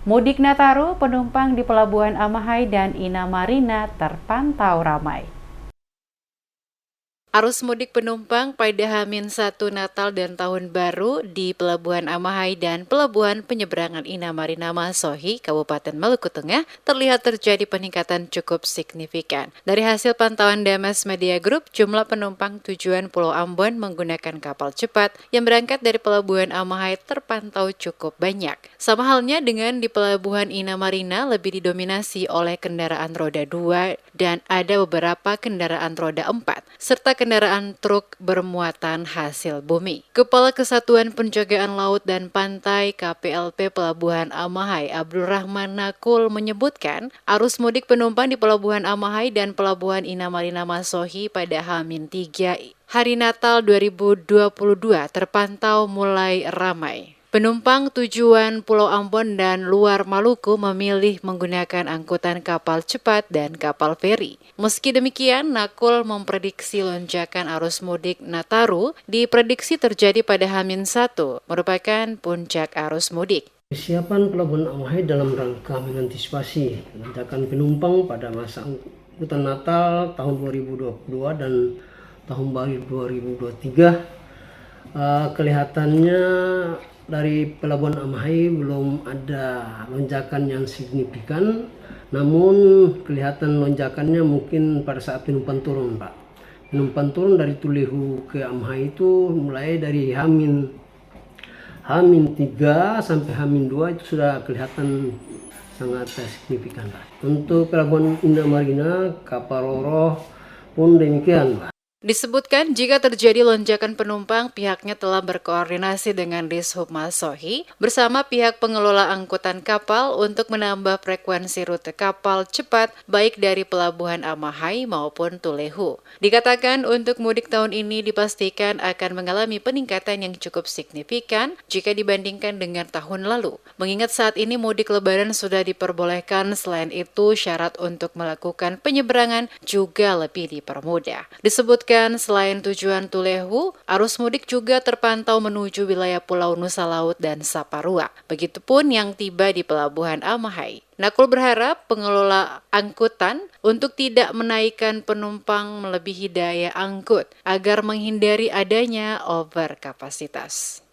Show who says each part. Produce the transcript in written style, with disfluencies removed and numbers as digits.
Speaker 1: Mudik Nataru, penumpang di Pelabuhan Amahai dan Inamarina terpantau ramai. Arus mudik penumpang pada H-1 Natal dan Tahun Baru di Pelabuhan Amahai dan Pelabuhan Penyeberangan Inamarina Masohi, Kabupaten Maluku Tengah, terlihat terjadi peningkatan cukup signifikan. Dari hasil pantauan DMS Media Group, jumlah penumpang tujuan Pulau Ambon menggunakan kapal cepat yang berangkat dari Pelabuhan Amahai terpantau cukup banyak. Sama halnya dengan di Pelabuhan Inamarina lebih didominasi oleh kendaraan roda 2 dan ada beberapa kendaraan roda 4, serta kendaraan truk bermuatan hasil bumi. Kepala Kesatuan Penjagaan Laut dan Pantai KPLP Pelabuhan Amahai, Abdul Rahman Nakul menyebutkan, arus mudik penumpang di Pelabuhan Amahai dan Pelabuhan Inamarina Masohi pada H-3 Hari Natal 2022 terpantau mulai ramai. Penumpang tujuan Pulau Ambon dan luar Maluku memilih menggunakan angkutan kapal cepat dan kapal feri. Meski demikian, Nakul memprediksi lonjakan arus mudik Nataru diprediksi terjadi pada H-1, merupakan puncak arus mudik.
Speaker 2: Kesiapan Pelabuhan Amahai dalam rangka mengantisipasi lonjakan penumpang pada masa angkutan Natal tahun 2022 dan tahun baru 2023, kelihatannya dari Pelabuhan Amahai belum ada lonjakan yang signifikan, namun kelihatan lonjakannya mungkin pada saat penumpang turun, Pak. Penumpang turun dari Tulehu ke Amahai itu mulai dari H-3 sampai H-2 itu sudah kelihatan sangat signifikan, Pak. Untuk Pelabuhan Inamarina, kapal Roroh pun demikian, Pak.
Speaker 1: Disebutkan jika terjadi lonjakan penumpang, pihaknya telah berkoordinasi dengan Dishub Masohi bersama pihak pengelola angkutan kapal untuk menambah frekuensi rute kapal cepat baik dari Pelabuhan Amahai maupun Tulehu. Dikatakan untuk mudik tahun ini dipastikan akan mengalami peningkatan yang cukup signifikan jika dibandingkan dengan tahun lalu. Mengingat saat ini mudik lebaran sudah diperbolehkan, selain itu syarat untuk melakukan penyeberangan juga lebih dipermudah. Disebutkan selain tujuan Tulehu, arus mudik juga terpantau menuju wilayah Pulau Nusa Laut dan Saparua. Begitupun yang tiba di Pelabuhan Amahai. Nakul berharap pengelola angkutan untuk tidak menaikkan penumpang melebihi daya angkut agar menghindari adanya overkapasitas.